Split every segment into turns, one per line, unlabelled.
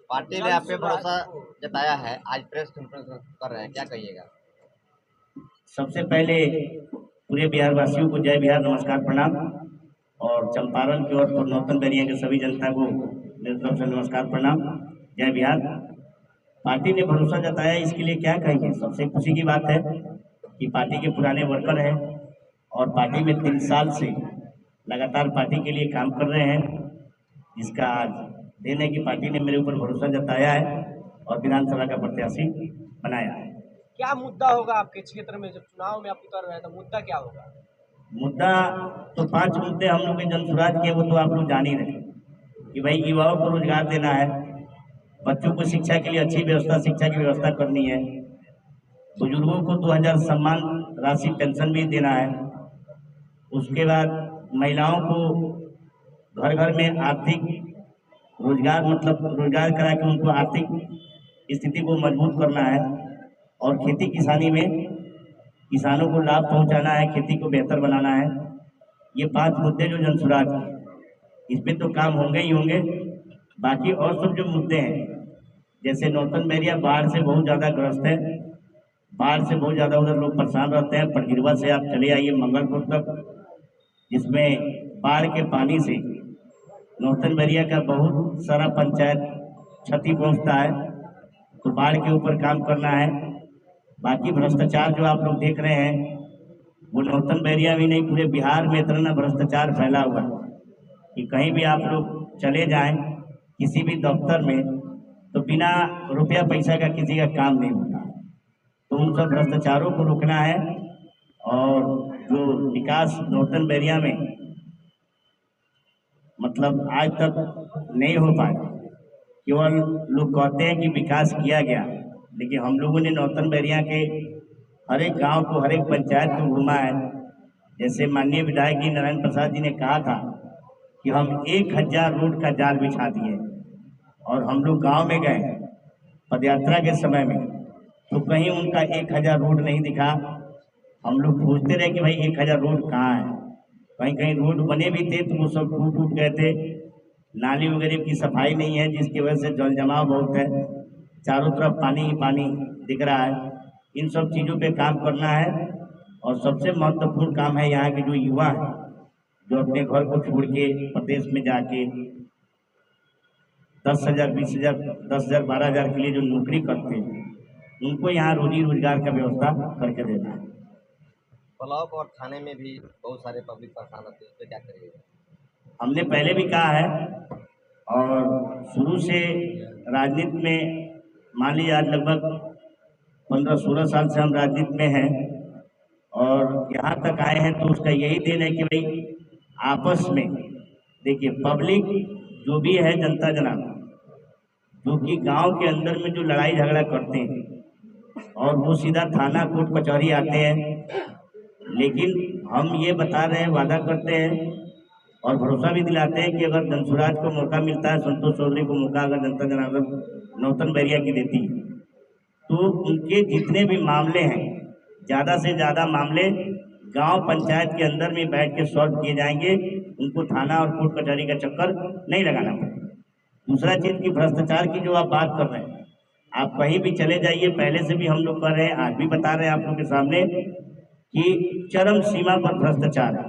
Party ने आप पे भरोसा जताया है, आज प्रेस कॉन्फ्रेंस कर रहे हैं, क्या कहिएगा?
सबसे पहले पूरे बिहार वासियों को जय बिहार, नमस्कार, प्रणाम। और चंपारण की और नौतन बैरिया के सभी जनता को मेरी तरफ से नमस्कार, प्रणाम, जय बिहार। पार्टी ने भरोसा जताया, इसके लिए क्या कहेंगे। सबसे खुशी की बात है कि पार्टी के पुराने वर्कर हैं और पार्टी में 3 साल से लगातार पार्टी के लिए काम कर रहे हैं। इसका आज दिन है कि पार्टी ने मेरे ऊपर भरोसा जताया है और विधानसभा का प्रत्याशी बनाया है।
क्या मुद्दा होगा आपके क्षेत्र में, जब चुनाव में आप उतर रहे हैं तो मुद्दा क्या होगा?
मुद्दा तो 5 मुद्दे हम लोग के जनसुराज के, वो तो आप लोग जान ही रहे कि भाई युवाओं को रोजगार देना है, बच्चों को शिक्षा के लिए अच्छी व्यवस्था, शिक्षा की व्यवस्था करनी है, बुजुर्गों को 2000 सम्मान राशि पेंशन भी देना है। उसके बाद महिलाओं को घर घर में आर्थिक रोजगार, मतलब रोजगार करा के उनको आर्थिक स्थिति को मजबूत करना है। और खेती किसानी में किसानों को लाभ पहुंचाना है, खेती को बेहतर बनाना है। ये 5 मुद्दे जो जनसुराज के, इसमें तो काम होंगे ही होंगे। बाकी और सब जो मुद्दे हैं, जैसे नौतन बैरिया बाढ़ से बहुत ज़्यादा ग्रस्त है, बाढ़ से बहुत ज़्यादा उधर लोग परेशान रहते हैं। पटगिरवा से आप चले आइए मंगलपुर तक, जिसमें बाढ़ के पानी से नौतन बैरिया का बहुत सारा पंचायत क्षति पहुंचता है। तो बाढ़ के ऊपर काम करना है। बाकी भ्रष्टाचार जो आप लोग देख रहे हैं, वो नौतन बैरिया भी नहीं, पूरे बिहार में इतना भ्रष्टाचार फैला हुआ है कि कहीं भी आप लोग चले जाएं किसी भी दफ्तर में, तो बिना रुपया पैसा का किसी का काम नहीं होता। तो उन सब भ्रष्टाचारों को रोकना है। और जो विकास नौतन बैरिया में मतलब आज तक नहीं हो पाया, केवल लोग कहते हैं कि विकास किया गया, लेकिन हम लोगों ने नौतन बैरिया के हर एक गांव को, हर एक पंचायत को घूमा है। जैसे माननीय विधायक जी नारायण प्रसाद जी ने कहा था कि हम 1000 रोड का जाल बिछा दिए, और हम लोग गांव में गए पदयात्रा के समय में, तो कहीं उनका 1000 रोड नहीं दिखा। हम लोग पूछते रहे कि भाई 1000 रोड कहाँ है। कहीं कहीं रोड बने भी थे तो वो सब टूट गए थे। नाली वगैरह की सफाई नहीं है, जिसकी वजह से जल जमाव बहुत है, चारों तरफ पानी ही पानी दिख रहा है। इन सब चीज़ों पे काम करना है। और सबसे महत्वपूर्ण काम है यहाँ के जो युवा हैं, जो अपने घर को छोड़ के प्रदेश में जाके 10,000, 20,000, 10,000, 12,000 के लिए जो नौकरी करते हैं, उनको यहाँ रोजी रोजगार का व्यवस्था करके देना है।
ब्लॉक और थाने में भी बहुत सारे पब्लिक परेशान होते हैं, उस पर क्या करिएगा?
हमने पहले भी कहा है, और शुरू से राजनीति में मान लीजिए आज लगभग 15-16 साल से हम राजनीति में हैं और यहाँ तक आए हैं, तो उसका यही देन है कि भाई आपस में देखिए, पब्लिक जो भी है, जनता जनाब, जो कि गांव के अंदर में जो लड़ाई झगड़ा करते हैं और वो सीधा थाना कोर्ट कचहरी आते हैं। लेकिन हम ये बता रहे हैं, वादा करते हैं और भरोसा भी दिलाते हैं कि अगर जनसुराज को मौका मिलता है, संतोष चौधरी को मौका अगर जनता जनार्दन नौतन बैरिया की देती है, तो उनके जितने भी मामले हैं, ज़्यादा से ज़्यादा मामले गांव पंचायत के अंदर में बैठ के सॉल्व किए जाएंगे। उनको थाना और कोर्ट कचहरी का चक्कर नहीं लगाना पड़ेगा। दूसरा चीज़ की भ्रष्टाचार की जो आप बात कर रहे हैं, आप कहीं भी चले जाइए, पहले से भी हम लोग कर रहे हैं, आज भी बता रहे हैं आप लोग के सामने कि चरम सीमा पर भ्रष्टाचार है।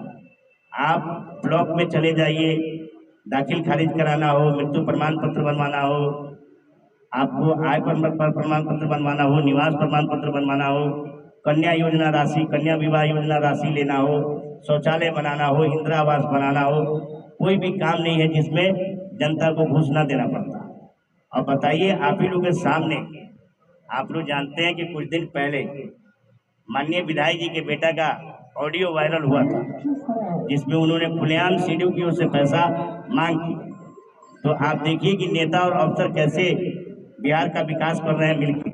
आप ब्लॉक में चले जाइए, दाखिल खारिज कराना हो, मृत्यु प्रमाण पत्र बनवाना हो, आपको आय प्रमाण पत्र बनवाना हो, निवास प्रमाण पत्र बनवाना हो, कन्या योजना राशि, कन्या विवाह योजना राशि लेना हो, शौचालय बनाना हो, इंदिरा आवास बनाना हो, कोई भी काम नहीं है जिसमें जनता को घूस ना देना पड़ता। अब बताइए, आप ही लोग के सामने, आप लोग जानते हैं कि कुछ दिन पहले माननीय विधायक जी के बेटा का ऑडियो वायरल हुआ था, जिसमें उन्होंने खुलेआम सीडीओ की ओर से पैसा मांग की। तो आप देखिए कि नेता और अफसर कैसे बिहार का विकास कर रहे हैं मिलकर।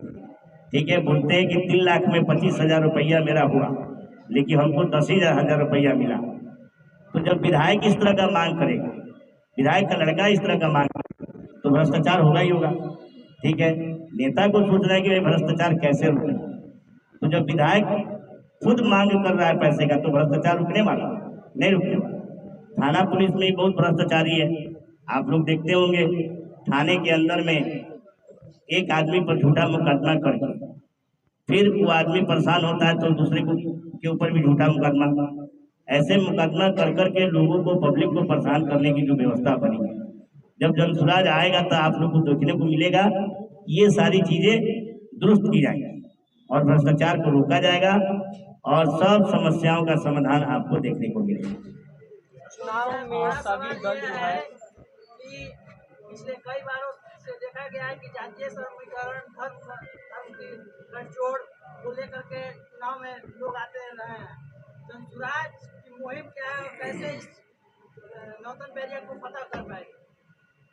ठीक है, बोलते हैं कि 3 लाख में 25,000 रुपया मेरा हुआ, लेकिन हमको 10,000 रुपया मिला। तो जब विधायक इस तरह का मांग करेगा, विधायक का लड़का इस तरह का मांग करेगा, तो भ्रष्टाचार होगा ही होगा। ठीक है, नेता को सोचना है कि भ्रष्टाचार कैसे रुके। तो जब विधायक खुद मांग कर रहा है पैसे का, तो भ्रष्टाचार रुकने वाला नहीं, रुकने वाला। थाना पुलिस में बहुत भ्रष्टाचारी है, आप लोग देखते होंगे थाने के अंदर में एक आदमी पर झूठा मुकदमा करके फिर वो आदमी परेशान होता है तो दूसरे को के ऊपर भी झूठा मुकदमा, ऐसे मुकदमा कर करके लोगों को, पब्लिक को परेशान करने की जो व्यवस्था बनी है, जब जनसुराज आएगा तो आप लोग को देखने को मिलेगा ये सारी चीजें दुरुस्त की जाएंगी और भ्रष्टाचार को रोका जाएगा और सब समस्याओं का समाधान आपको देखने को मिलेगा।
चुनाव में सभी दल जो है
कि पिछले कई बारों से देखा गया है कि जातीय समीकरण, धर्म की गठजोड़ को लेकर के चुनाव में लोग आते रहे हैं। जनसुराज की मुहिम क्या है और कैसे इस नौतन बैरिया को पता कर पाएगी?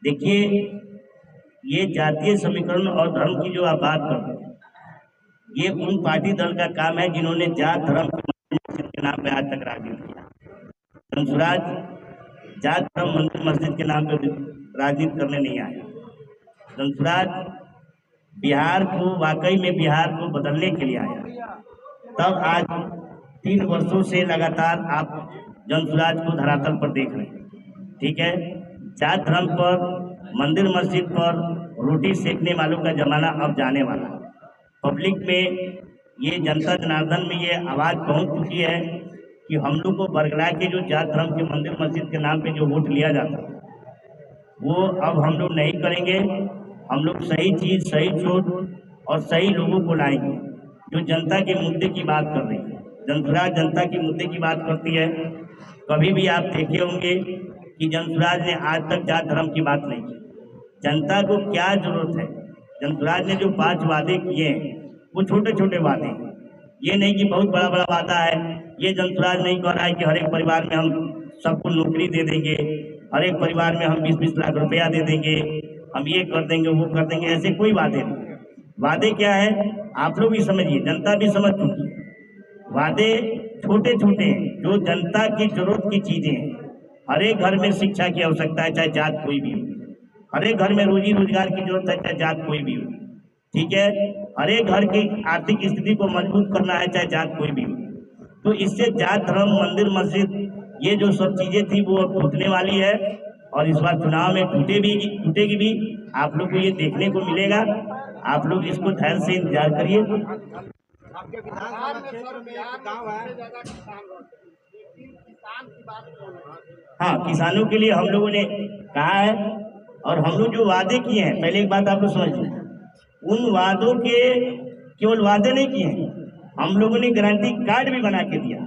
देखिए, ये जातीय समीकरण और धर्म की जो आप बात करते हैं, ये उन पार्टी दल का काम है जिन्होंने जात धर्म के नाम पे आज तक राजनीति किया। जनसुराज जात धर्म मंदिर मस्जिद के नाम पे राजनीति करने नहीं आया। जनसुराज बिहार को, वाकई में बिहार को बदलने के लिए आया। तब आज 3 वर्षों से लगातार आप जनसुराज को धरातल पर देख रहे हैं। ठीक है, जात धर्म पर, मंदिर मस्जिद पर रोटी सेकने वालों का जमाना अब जाने वाला है। पब्लिक में ये जनता जनार्दन में ये आवाज़ पहुंच चुकी है कि हम लोग को बरगला के जो जात धर्म के मंदिर मस्जिद के नाम पे जो वोट लिया जाता है वो अब हम लोग नहीं करेंगे। हम लोग सही चीज़, सही सोच और सही लोगों को लाएंगे जो जनता के मुद्दे की बात कर रही है। जनसुराज जनता के मुद्दे की बात करती है। कभी भी आप देखे होंगे कि जनसुराज ने आज तक जात धर्म की बात नहीं की। जनता को क्या जरूरत है, जनसुराज ने जो 5 वादे किए हैं वो छोटे छोटे वादे हैं, ये नहीं कि बहुत बड़ा बड़ा वादा है। ये जनसुराज नहीं कह रहा है कि हर एक परिवार में हम सबको नौकरी दे देंगे, हर एक परिवार में हम 20-20 लाख रुपया दे देंगे, हम ये कर देंगे, वो कर देंगे, ऐसे कोई वादे नहीं। वादे क्या है आप लोग भी समझिए, जनता भी समझ चुकी है। वादे छोटे छोटे हैं जो जनता की जरूरत की चीजें हैं। हर एक घर में शिक्षा की आवश्यकता है, चाहे जात कोई भी हो। हर एक घर में रोजी रोजगार की जरूरत है, चाहे जात कोई भी हो। ठीक है, हर एक घर की आर्थिक स्थिति को मजबूत करना है, चाहे जात कोई भी हो। तो इससे जात धर्म, मंदिर मस्जिद, ये जो सब चीजें थी वो अब टूटने वाली है और इस बार चुनाव में टूटेगी भी। आप लोग को ये देखने को मिलेगा। आप लोग इसको धैर्य से इंतजार करिए।
आपके विधानसभा क्षेत्र में एक गांव है,
हाँ, किसानों के लिए हम लोगों ने कहा है और हम लोग जो वादे किए हैं, पहले एक बात आप लोग समझ लें, उन वादों के केवल वादे नहीं किए हैं, हम लोगों ने गारंटी कार्ड भी बना के दिया।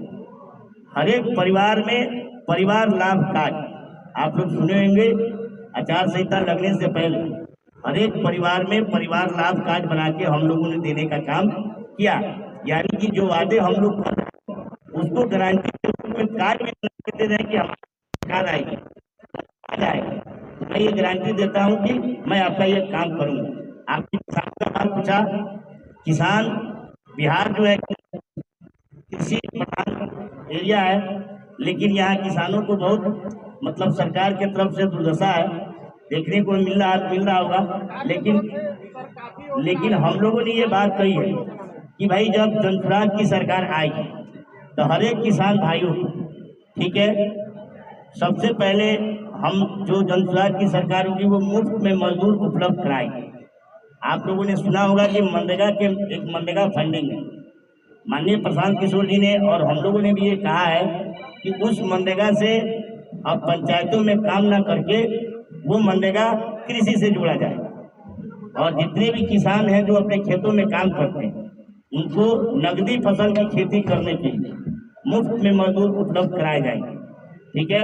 हर एक परिवार में परिवार लाभ कार्ड, आप लोग सुने होंगे आचार संहिता लगने से पहले हर एक परिवार में परिवार लाभ कार्ड बना के हम लोगों ने देने का काम किया। यानी कि जो वादे हम लोग कर रहे हैं उसको गारंटी के रूप में कार्ड भी बना के दे रहे हैं कि हमारी कार्ड आएगी, आ जाएगा। मैं ये गारंटी देता हूँ कि मैं आपका ये काम करूँगा। आपने किसान का बात पूछा, किसान बिहार जो है कृषि प्रधान एरिया है, लेकिन यहाँ किसानों को बहुत मतलब सरकार के तरफ से दुर्दशा है, देखने को मिल रहा होगा। लेकिन हम लोगों ने ये बात कही है कि भाई जब जनसुराज की सरकार आएगी तो हर एक किसान भाइयों को, ठीक है, सबसे पहले हम जो जनसुराज की सरकार होगी वो मुफ्त में मजदूर उपलब्ध कराएगी। आप लोगों ने सुना होगा कि मनरेगा के एक मनरेगा फंडिंग है, माननीय प्रशांत किशोर जी ने और हम लोगों ने भी ये कहा है कि उस मनरेगा से अब पंचायतों में काम ना करके वो मनरेगा कृषि से जोड़ा जाए और जितने भी किसान हैं जो अपने खेतों में काम करते हैं उनको नगदी फसल की खेती करने के लिए मुफ्त में मजदूर उपलब्ध कराए जाएंगे। ठीक है,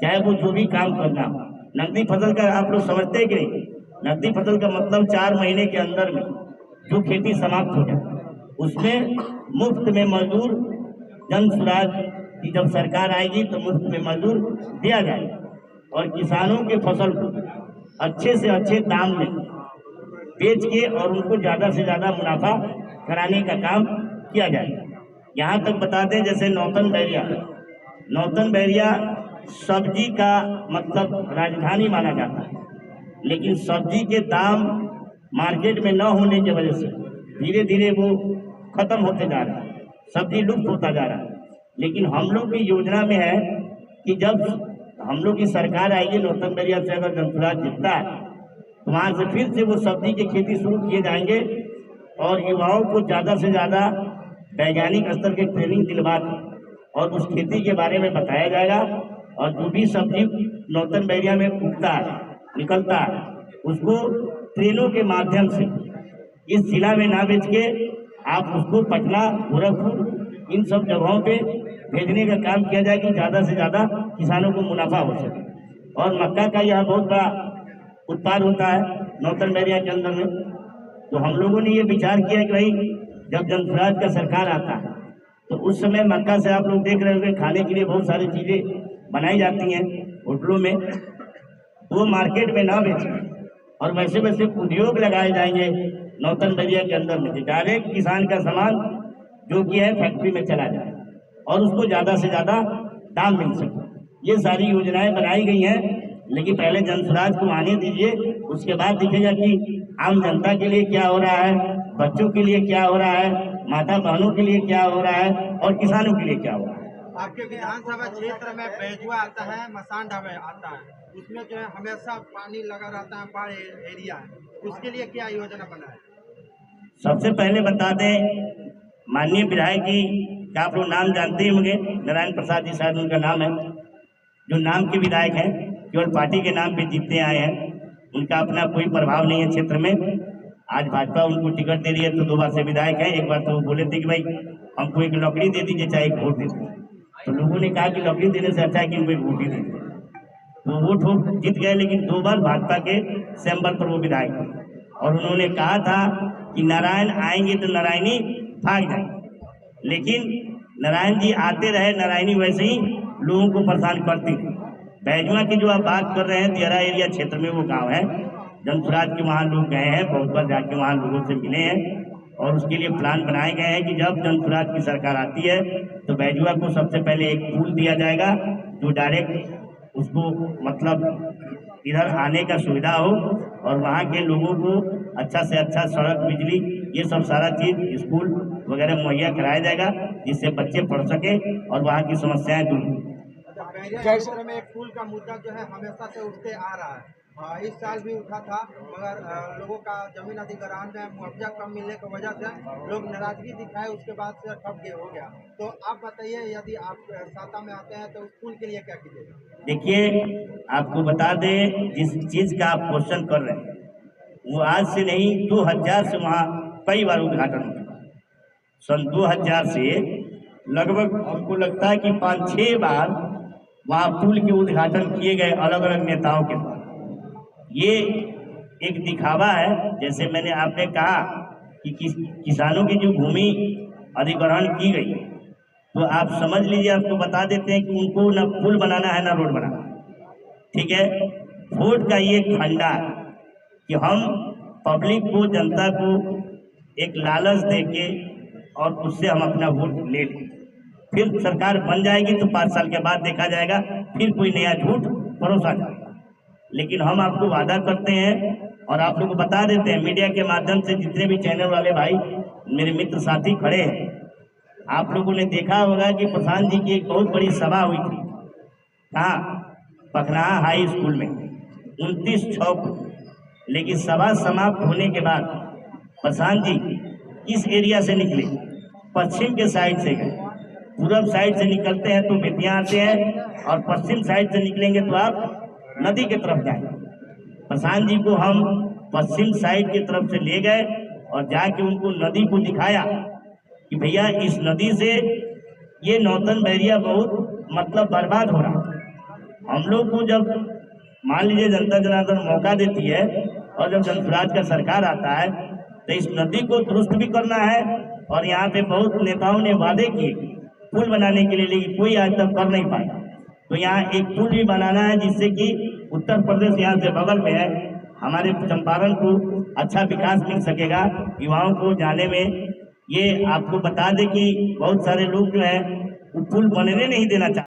चाहे वो जो भी काम करना हो। नगदी फसल का आप लोग समझते हैं कि नहीं? नगदी फसल का मतलब 4 महीने के अंदर में जो खेती समाप्त हो जाए उसमें मुफ्त में मजदूर, जनसुराज की जब सरकार आएगी तो मुफ्त में मजदूर दिया जाए और किसानों के फसल को अच्छे से अच्छे दाम में बेच के और उनको ज़्यादा से ज़्यादा मुनाफा कराने का काम किया जाए। यहाँ तक बता दें, जैसे नौतन बैरिया सब्जी का मतलब राजधानी माना जाता है, लेकिन सब्जी के दाम मार्केट में न होने की वजह से धीरे धीरे वो खत्म होते जा रहा है, सब्जी लुप्त होता जा रहा है। लेकिन हम लोग की योजना में है कि जब हम लोग की सरकार आएगी नौतन बैरिया से, अगर जनसुराज जीतता है तो वहाँ से फिर से वो सब्जी की खेती शुरू किए जाएंगे और युवाओं को ज़्यादा से ज़्यादा वैज्ञानिक स्तर की ट्रेनिंग दिलवा और उस खेती के बारे में बताया जाएगा। और जो भी सब्जी नौतन बैरिया में उगता है, निकलता है, उसको ट्रेनों के माध्यम से इस जिला में ना बेच के आप उसको पटना, गोरखपुर, इन सब जगहों पे भेजने का काम किया जाए कि ज़्यादा से ज़्यादा किसानों को मुनाफा हो सके। और मक्का का यह बहुत बड़ा उत्पाद होता है नौतन बैरिया के अंदर में। तो हम लोगों ने ये विचार किया कि भाई जब जनसुराज का सरकार आता है तो उस समय मक्का से आप लोग देख रहे होंगे खाने के लिए बहुत सारी चीज़ें बनाई जाती हैं होटलों में, वो मार्केट में ना बेचें और वैसे वैसे उद्योग लगाए जाएंगे नौतन बैरिया के अंदर में, डायरेक्ट किसान का सामान जो कि है फैक्ट्री में चला जाए और उसको ज़्यादा से ज़्यादा दाम मिल सके। ये सारी योजनाएं बनाई गई हैं, लेकिन पहले जनसुराज को आने दीजिए, उसके बाद दिखेगा कि आम जनता के लिए क्या हो रहा है, बच्चों के लिए क्या हो रहा है, माता बहनों के लिए क्या हो रहा है और किसानों के लिए क्या हो रहा है।
आपके विधानसभा क्षेत्र में बेजुआ आता है, मसान ढाबे आता है, उसमें जो है हमेशा पानी लगा रहता है, बाढ़ एरिया है, उसके लिए क्या योजना बनाए?
सबसे पहले बता दें, माननीय विधायक जी का आप लोग नाम जानते ही होंगे, नारायण प्रसाद जी शायद उनका नाम है, जो नाम के विधायक हैं, केवल पार्टी के नाम पे जीतते आए हैं, उनका अपना कोई प्रभाव नहीं है क्षेत्र में। आज भाजपा उनको टिकट दे रही है तो 2 बार से विधायक है। एक बार तो वो बोले थे कि भाई हमको एक लकड़ी दे दीजिए चाहे एक वोट दे दीजिए, तो लोगों ने कहा कि लकड़ी देने से अच्छा है कि उनको एक वोट ही दे दीजिए, तो वो ठोक जीत गए। लेकिन 2 बार भाजपा के सैंबल पर वो विधायक थे और उन्होंने कहा था कि नारायण आएंगे तो नारायणी भाग जाएंगे, लेकिन नारायण जी आते रहे, नारायणी वैसे ही लोगों को परेशान करती थी। बैजुआ की जो आप बात कर रहे हैं, दियारा एरिया क्षेत्र में वो गांव है, जनसुराज के वहाँ लोग गए हैं, बहुत बार जाके वहाँ लोगों से मिले हैं और उसके लिए प्लान बनाए गए हैं कि जब जनसुराज की सरकार आती है तो बैजुआ को सबसे पहले एक पुल दिया जाएगा जो डायरेक्ट उसको मतलब इधर आने का सुविधा हो और वहाँ के लोगों को अच्छा से अच्छा सड़क, बिजली, ये सब सारा चीज़, स्कूल वगैरह मुहैया कराया जाएगा जिससे बच्चे पढ़ सके और वहाँ की समस्याएं दूर हों।
बैरिया क्षेत्र में एक पुल का मुद्दा जो है हमेशा से उठते आ रहा है, इस साल भी उठा था, मगर लोगों का जमीन अधिग्रहण में मुआवजा कम मिलने की वजह से लोग नाराजगी दिखाए, उसके बाद से ठप हो गया। तो आप बताइए, यदि आप साता में आते हैं तो उस पुल के लिए क्या कीजिएगा?
देखिए, आपको बता दें, जिस चीज़ का आप क्वेश्चन कर रहे हैं वो आज से नहीं, 2000 से वहाँ कई बार उद्घाटन हुआ। सन 2000 से लगभग हमको लगता है कि 5-6 बार वहाँ पुल के उद्घाटन किए गए अलग अलग नेताओं के द्वारा। ये एक दिखावा है, जैसे मैंने आपने कहा कि किसानों की जो भूमि अधिग्रहण की गई, तो आप समझ लीजिए, आपको बता देते हैं कि उनको ना पुल बनाना है ना रोड बनाना, ठीक है। वोट का ये फंडा है कि हम पब्लिक को, जनता को एक लालच देके और उससे हम अपना वोट ले लें, फिर सरकार बन जाएगी तो 5 साल के बाद देखा जाएगा, फिर कोई नया झूठ परोसा जाएगा। लेकिन हम आपको वादा करते हैं और आप लोग को बता देते हैं मीडिया के माध्यम से, जितने भी चैनल वाले भाई मेरे मित्र साथी खड़े हैं, आप लोगों ने देखा होगा कि प्रशांत जी की एक बहुत बड़ी सभा हुई थी, कहाँ? पखनाहा हाई स्कूल में 29/6 को। लेकिन सभा समाप्त होने के बाद प्रशांत जी इस एरिया से निकले, पश्चिम के साइड से गए। पूरब साइड से निकलते हैं तो बेतिया आते हैं और पश्चिम साइड से निकलेंगे तो आप नदी की तरफ जाएंगे। प्रशांत जी को हम पश्चिम साइड की तरफ से ले गए और जाके उनको नदी को दिखाया कि भैया इस नदी से ये नौतन बैरिया बहुत मतलब बर्बाद हो रहा है। हम लोग को जब मान लीजिए जनता जनार्दन मौका देती है और जब जनसुराज का सरकार आता है तो इस नदी को दुरुस्त भी करना है। और यहाँ पे बहुत नेताओं ने वादे किए पुल बनाने के लिए, लेकिन कोई आज तक कर नहीं पाया। तो यहाँ एक पुल भी बनाना है जिससे कि उत्तर प्रदेश यहाँ से बगल में है, हमारे चंपारण को अच्छा विकास मिल सकेगा, युवाओं को जाने में। ये आपको बता दें कि बहुत सारे लोग जो है वो पुल बनने नहीं देना चाहते।